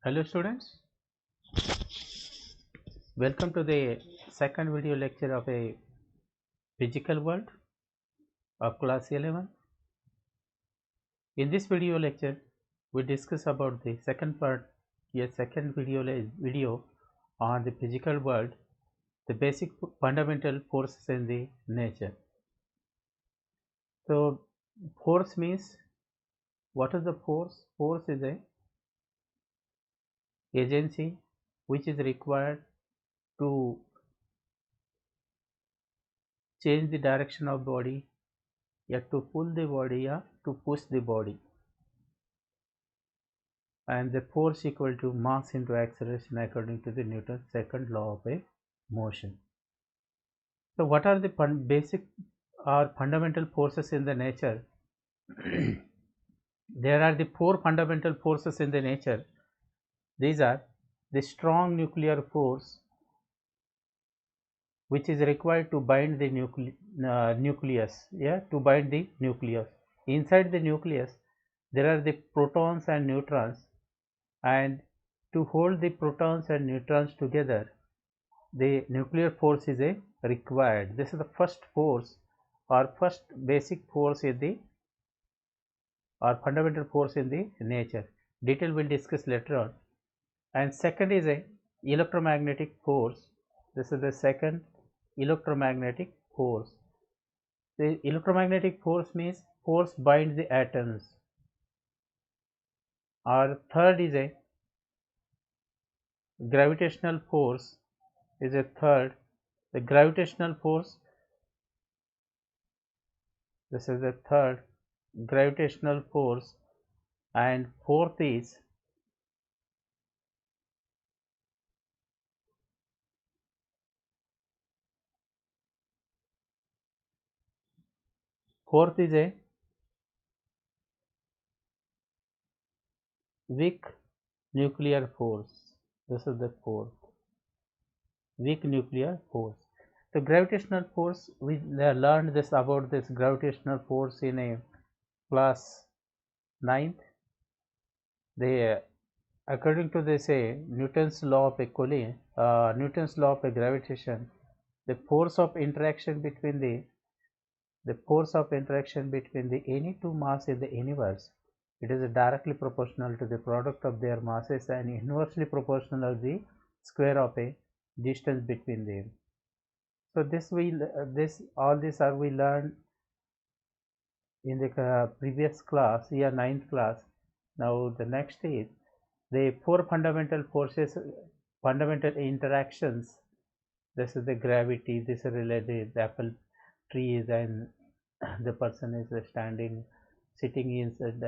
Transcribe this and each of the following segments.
Hello students, welcome to the second video lecture of a physical world of class 11. In this video lecture, we discuss about the second part, second video on the physical world, the basic fundamental forces in the nature. So force means, what is the force? Force is a agency which is required to change the direction of body, to pull the body, to push the body, and the force equal to mass into acceleration according to the Newton's second law of a motion. So what are the basic or fundamental forces in the nature? There are the four fundamental forces in the nature. These are the strong nuclear force, which is required to bind the nucleus, to bind the nucleus. Inside the nucleus there are the protons and neutrons, and to hold the protons and neutrons together, the nuclear force is required. This is the first force or first basic force in the or fundamental force in the nature. Detail will discuss later on. And second is a electromagnetic force. This is the second electromagnetic force. The electromagnetic force means force binds the atoms. Or third is a gravitational force. Is a third. The gravitational force. This is the third gravitational force. And fourth is a weak nuclear force. This is the fourth weak nuclear force. The gravitational force, we learned this about this gravitational force in a class 9th. They according to they say Newton's law of equality, Newton's law of gravitation, the force of interaction between any two mass in the universe, it is directly proportional to the product of their masses and inversely proportional to the square of a distance between them. So all these are we learned in the previous class, 9th class. Now the next is the four fundamental forces, fundamental interactions. This is the gravity. This is related the apple trees, and the person is sitting inside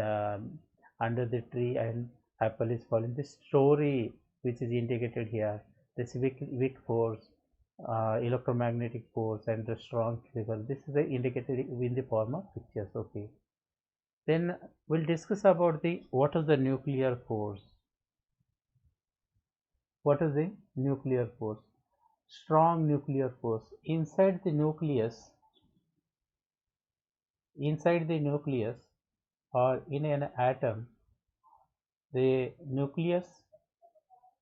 under the tree, and apple is falling. This story which is indicated here, this weak force, electromagnetic force, and the strong physical, this is indicated in the form of pictures. Okay, then we'll discuss about the what is the nuclear force. What is the nuclear force? Strong nuclear force. Inside the nucleus, or in an atom, the nucleus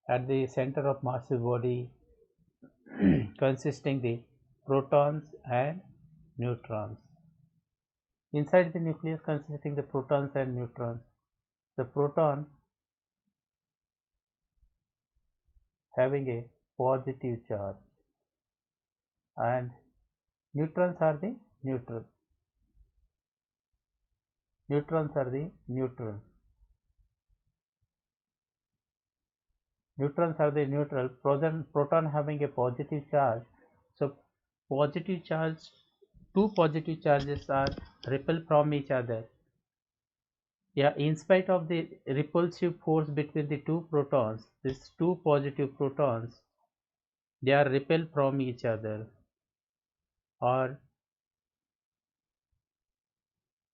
at the center of massive body consisting the protons and neutrons. Inside the nucleus consisting the protons and neutrons. The proton having a positive charge, and neutrons are the neutral. Neutrons are the neutral. Neutrons are the neutral. Proton having a positive charge. So positive charge, two positive charges are repelled from each other. In spite of the repulsive force between the two protons, these two positive protons, they are repelled from each other. Or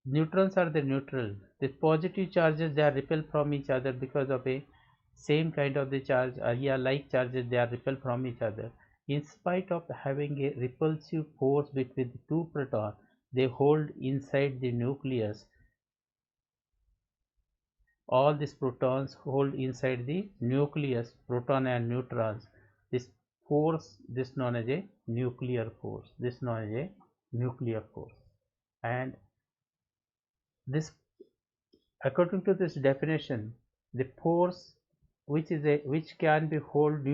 neutrons are the neutral. The positive charges, they are repelled from each other because of a same kind of the charge, like charges, they are repelled from each other. In spite of having a repulsive force between the two protons, they hold inside the nucleus all these protons hold inside the nucleus, proton and neutrons. This force, this known as a nuclear force, this known as a nuclear force. And this, according to this definition, the force which can be hold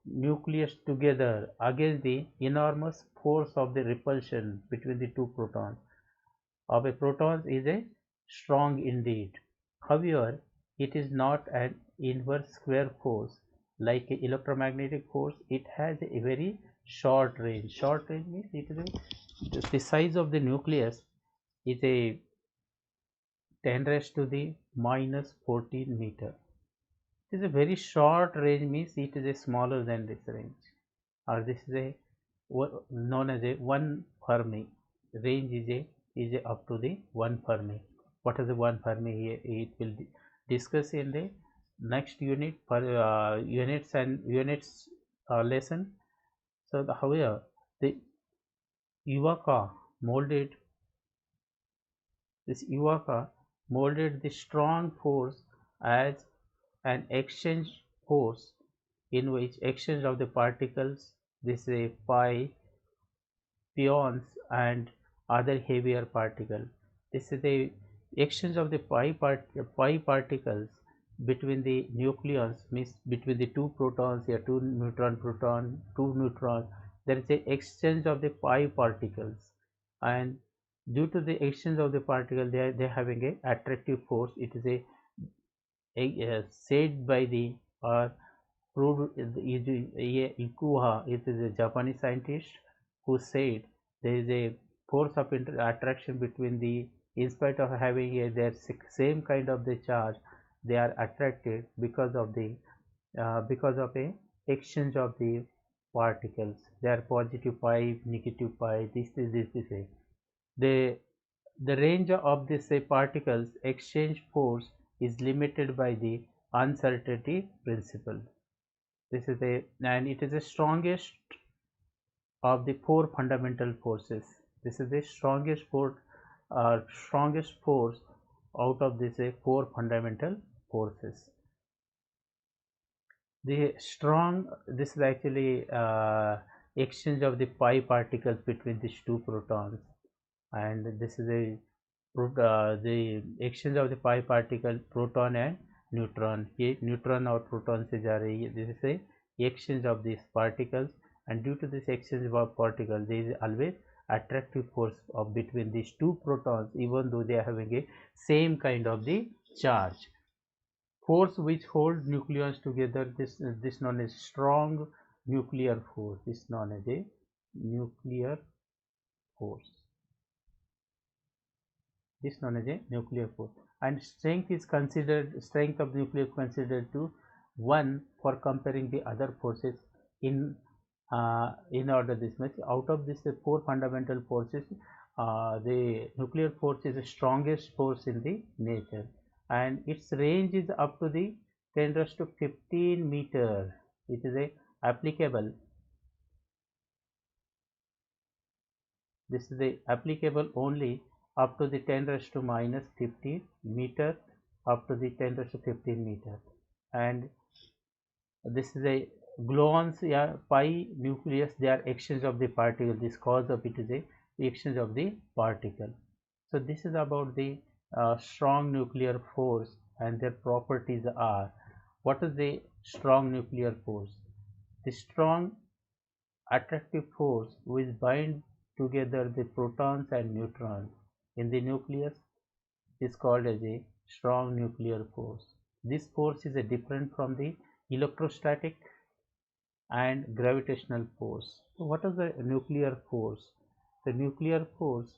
nucleus together against the enormous force of the repulsion between the two protons of a proton is a strong indeed. However, it is not an inverse square force like an electromagnetic force. It has a very short range. Short range means it is the size of the nucleus is a 10 raised to the minus 14 meter. It is a very short range, means it is a smaller than this range, or this is a known as a 1 Fermi. Range is a up to the 1 Fermi. What is the 1 Fermi? It will discuss in the next unit for units lesson. So however, the Iwaka molded the strong force as an exchange force in which exchange of the particles, this is a pi, pions and other heavier particle. This is the exchange of the pi particles between the nucleons, means between the two protons, or two neutrons. There is a exchange of the pi particles, and due to the exchange of the particle, they are having a attractive force. It is said by the or proved Ikuha. It is a Japanese scientist who said there is a force of attraction between the, in spite of having their same kind of the charge, they are attracted because of the a exchange of the particles. They are positive pi, negative pi. This is a the range of these particles exchange force is limited by the uncertainty principle. This is a, and it is the strongest of the four fundamental forces. This is the strongest force out of these four fundamental forces. The strong, this is actually exchange of the pi particles between these two protons, and this is the exchange of the pi particle proton and neutron. Here neutron or proton से जा रही है. This is a exchange of these particles, and due to this exchange of particles, there is always attractive force of between these two protons, even though they are having a same kind of the charge. Force which hold nucleons together, this known as strong nuclear force. This known as a nuclear force. This known as a nuclear force. And strength of nucleus considered to 1 for comparing the other forces in order this much. Out of this four fundamental forces, the nuclear force is the strongest force in the nature, and its range is up to the 10 raised to 15 meter. It is a applicable. This is the applicable only up to the 10 raised to minus 15 meter, up to the 10 raised to 15 meter. And this is a gluons, yeah, pi nucleus, they are exchange of the particle. This cause of it is a exchange of the particle. So this is about the strong nuclear force, and their properties are. What is the strong nuclear force? The strong attractive force which bind together the protons and neutrons in the nucleus is called as a strong nuclear force. This force is different from the electrostatic and gravitational force. So what is the nuclear force? The nuclear force,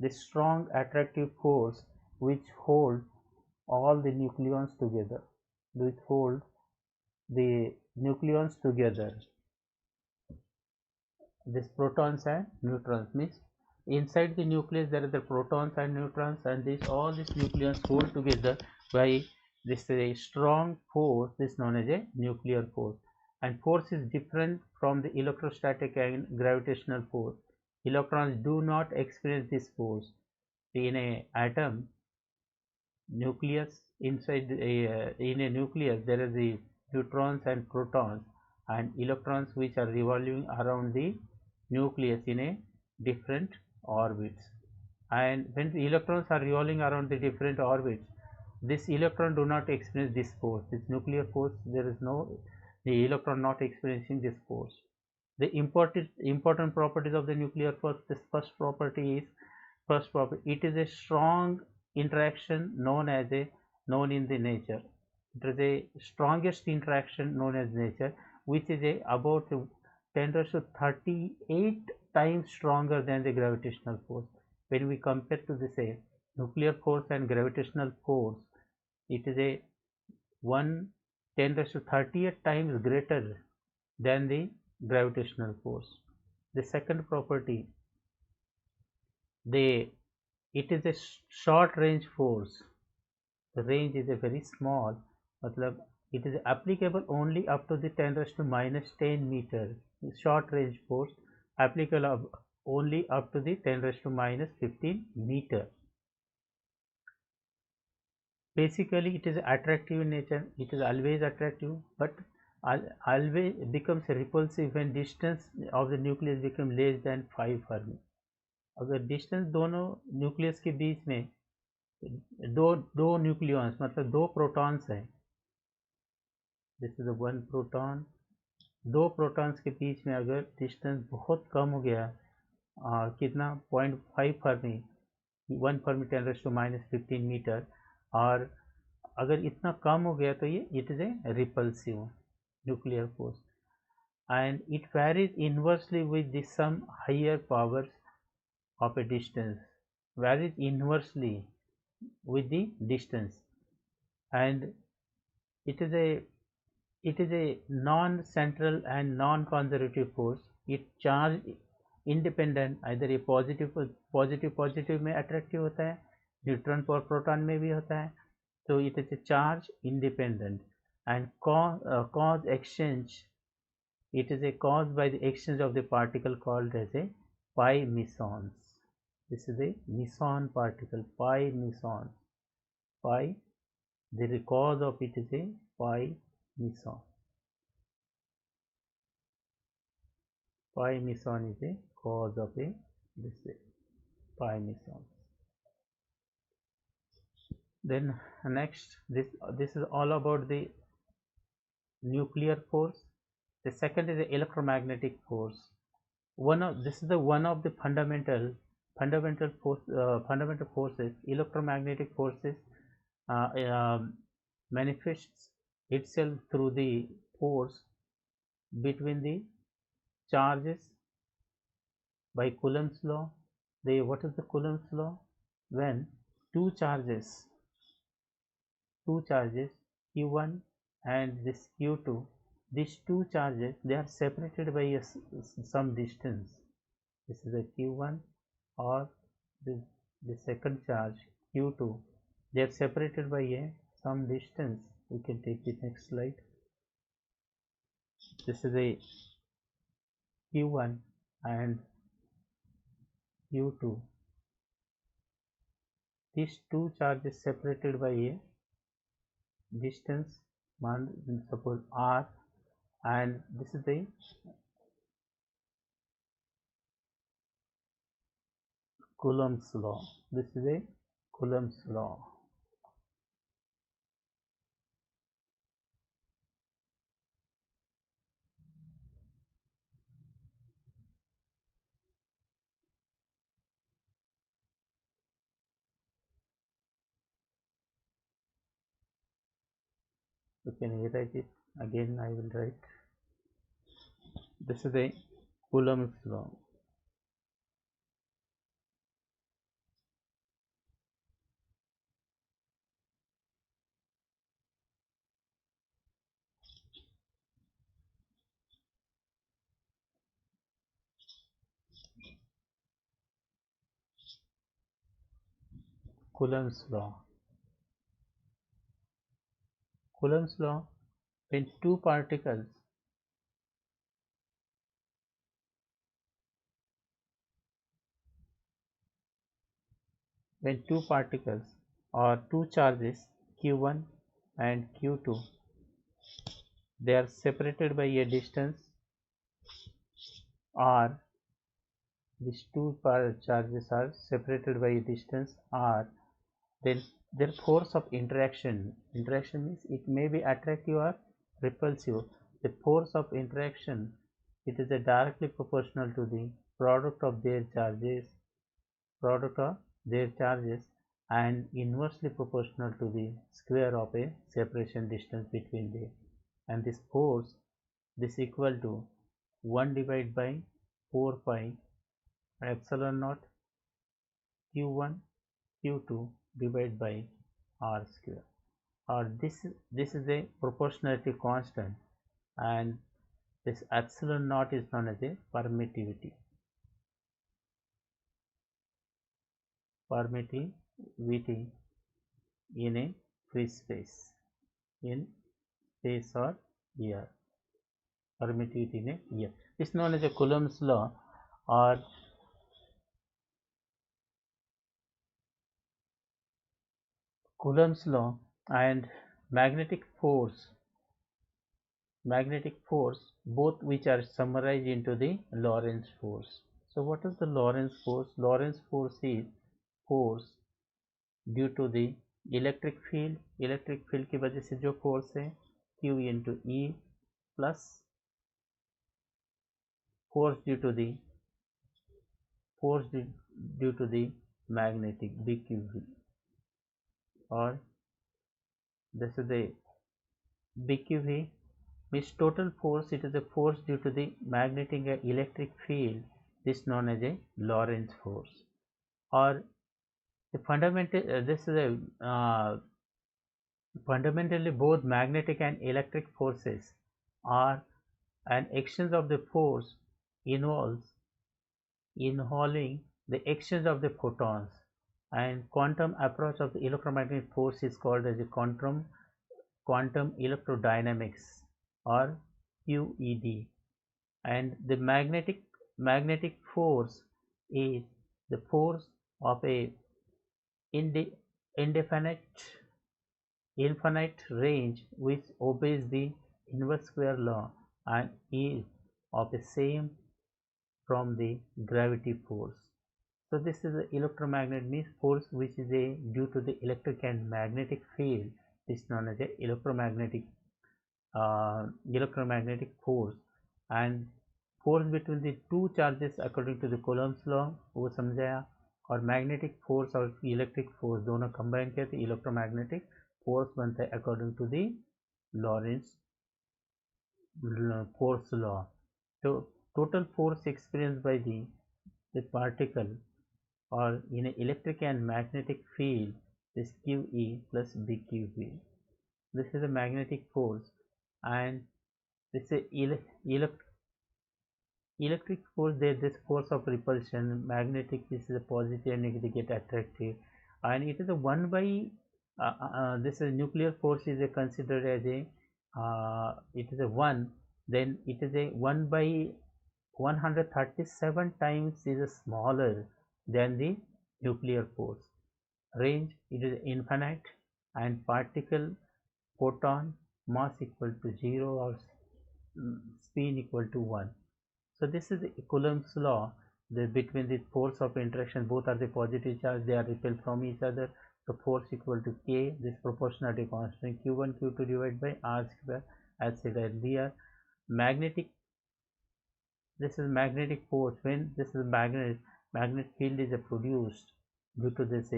the strong attractive force which hold all the nucleons together, this protons and neutrons, means inside the nucleus there are the protons and neutrons, and all these nucleons hold together by this strong force, this known as a nuclear force. And force is different from the electrostatic and gravitational force. Electrons do not experience this force. in a atom nucleus, inside in a nucleus there is the neutrons and protons and electrons which are revolving around the nucleus in a different orbits. And when the electrons are revolving around the different orbits, this electron do not experience this force, this nuclear force. There is no, the electron not experiencing this force. The important properties of the nuclear force. This first property is, it is a strong interaction known in the nature. It is a strongest interaction known as nature, which is about 10 raised to 38 times stronger than the gravitational force. When we compare to the say nuclear force and gravitational force, it is a 1 10 raised to 38 times greater than the gravitational force. The second property, it is a short range force. The range is a very small, matlab it is applicable only up to the 10 raised to minus 10 meter. Short range force applicable only up to the 10 raised to minus 15 meter. Basically it is attractive in nature, it is always attractive, but always becomes repulsive when distance of the nucleus becomes less than 5 Fermi. अगर distance दोनों nucleus के बीच में दो nucleons मतलब दो protons हैं, this is one proton, दो protons के बीच में अगर डिस्टेंस बहुत कम हो गया, कितना 0.5 fermi, 1 fermi 10 raised to minus 15 metre, और अगर इतना कम हो गया तो ये it is a repulsive nuclear force and it varies inversely with the some higher powers of a distance, varies inversely with the distance, and it is a non-central and non-conservative force. It charge independent, either a positive में attractive होता है, neutron और proton में भी होता है, तो it is a charge independent and cause exchange. It is a caused by the exchange of the particle called as a pi mesons. This is a meson particle, pi meson. Pi, the cause of it is a pi meson. Pi meson is a cause of a this pi meson. Then next, this is all about the nuclear force. The second is the electromagnetic force. This is the one of the fundamental forces. Electromagnetic forces manifests itself through the force between the charges by Coulomb's law. What is the Coulomb's law? When two charges Q1 and this Q2, these two charges, they are separated by some distance. This is a Q1 or the second charge Q2, they are separated by some distance. We can take the next slide. This is a Q1 and Q2. These two charges separated by a distance, suppose r, and this is the Coulomb's law. This is a Coulomb's law. You can rewrite it again. I will write. This is a Coulomb's law. Coulomb's law. Coulomb's law, when two particles when two particles or two charges q1 and q2, they are separated by a distance r. These two charges are separated by a distance r. Then their force of interaction means it may be attractive or repulsive. The force of interaction, it is directly proportional to the product of their charges and inversely proportional to the square of a separation distance between them. And this force, this equal to 1 divided by 4 pi epsilon naught q1 q2 divided by r square. Or this is a proportionality constant, and this epsilon naught is known as a permittivity in a free space, in space or air, permittivity in a air. This is known as a Coulomb's law, or Coulomb's law. And magnetic force, both which are summarized into the Lorentz force. So what is the Lorentz force? Lorentz force is force due to the electric field की वजह से जो force है Q into E plus force due to the magnetic BQV, और this is the BQV means total force. It is a force due to the magnetic and electric field. This is known as a Lorentz force. Or the fundamentally both magnetic and electric forces are an exchange of the force involving the exchange of the photons, and quantum approach of the electromagnetic force is called as a quantum electrodynamics, or QED. And the magnetic force is the force of a infinite range which obeys the inverse square law and is of the same from the gravity force. So this is the electromagnetic means force which is due to the electric and magnetic field. This is known as a electromagnetic force. And force between the two charges according to the Coulomb's law वो समझाया, और magnetic force और electric force दोनों combine किया तो electromagnetic force बनता है according to the Lorentz force law. तो total force experienced by the particle or in an electric and magnetic field is QE plus BQV. This is a magnetic force, and this is electric force. There this force of repulsion. Magnetic, this is a positive and negative get attractive, and it is a 1 by this is nuclear force is considered as a it is a 1, then it is a 1 by 137 times is smaller than the nuclear force. Range, it is infinite, and particle photon mass equal to 0 or spin equal to 1. So this is the Coulomb's law. Between the force of interaction, both are the positive charge, they are repelled from each other. So force equal to K, this proportionality constant Q1 Q2 divided by R square, as said earlier. Magnetic, this is magnetic force. When this is magnet field is produced due to this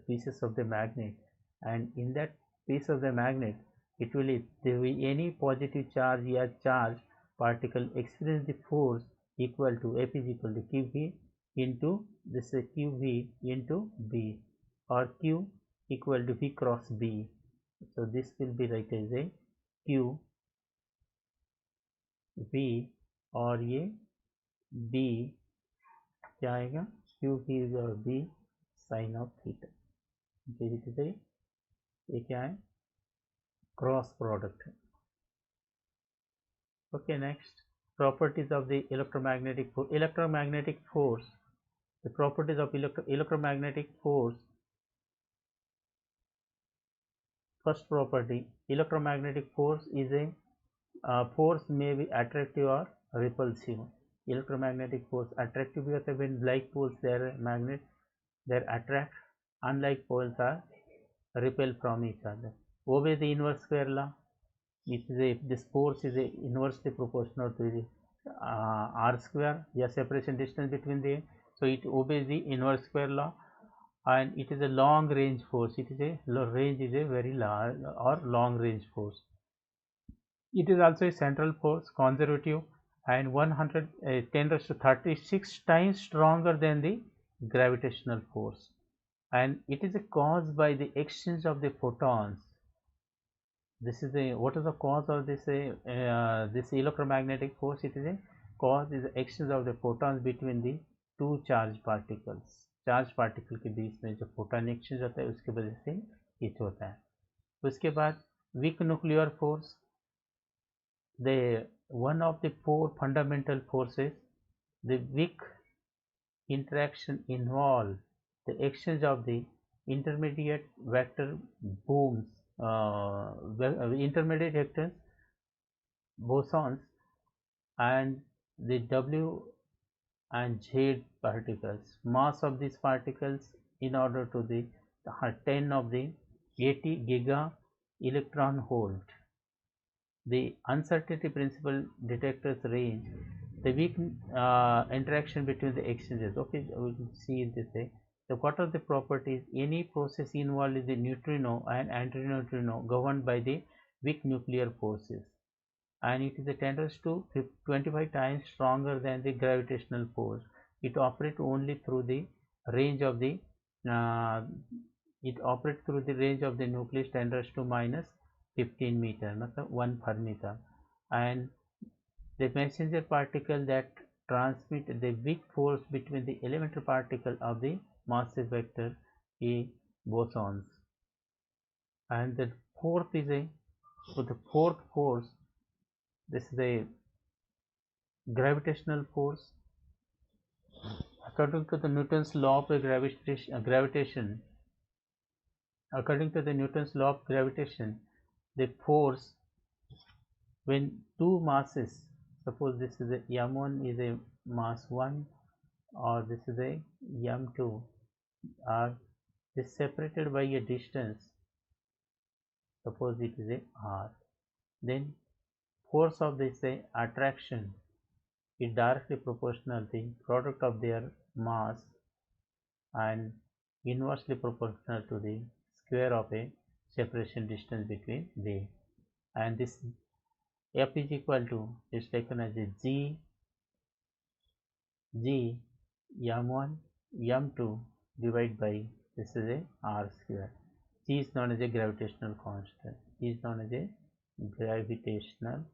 pieces of the magnet, and in that piece of the magnet it will, if there will be any positive charge or charge particle experience the force equal to F is equal to QV into this QV into B, or Q equal to V cross B. So this will be like as a Q V, और ये B क्या आएगा Q V और B sign of theta. ये क्या है cross product है. Okay, next properties of the electromagnetic force. The properties of electromagnetic force first property, electromagnetic force is a force may be attractive or repulsive. Electromagnetic force attractive because when like poles they are magnet, they attract, unlike poles are repel from each other. Obey the inverse square law. This force is inversely proportional to the r square, the separation distance between the, so it obeys the inverse square law, and it is a long range force. It is a range is a very large or long range force. It is also a central force, conservative, and 10 raised to 36 times stronger than the gravitational force, and it is caused by the exchange of the photons. This is a, what is the cause of this this electromagnetic force? It is a cause is the exchange of the photons between the two charged particles. Charge particle के बीच में जो photon exchange होता है उसकी वजह से ये होता है. उसके बाद weak nuclear force, the one of the four fundamental forces. The weak interaction involve the exchange of the intermediate vector booms, intermediate vectors, bosons, and the W and Z particles. Mass of these particles in order to the 10 of the 80 giga electron volt. The uncertainty principle detectors range the weak interaction between the exchanges. Okay, we can see in this way. So what are the properties? Any process involved in the neutrino and antineutrino governed by the weak nuclear forces, and it is a 10 raised to 25 times stronger than the gravitational force. It operates only through the range of the nucleus 10 raised to minus 15 meter, 1 per meter, and the messenger particle that transmit the weak force between the elementary particle of the massive vector is bosons. And the fourth is the fourth force. This is the gravitational force. According to the Newton's law of gravitation, according to the Newton's law of gravitation, the force when two masses, suppose this is a m1 is a mass 1, or this is a m2, are is separated by a distance, suppose it is a r, then force of this attraction is directly proportional to the product of their mass and inversely proportional to the square of a separation distance between them, and this F is equal to is taken as a g m1 m2 divided by this is a r square. G is known as a gravitational constant. G is known as a gravitational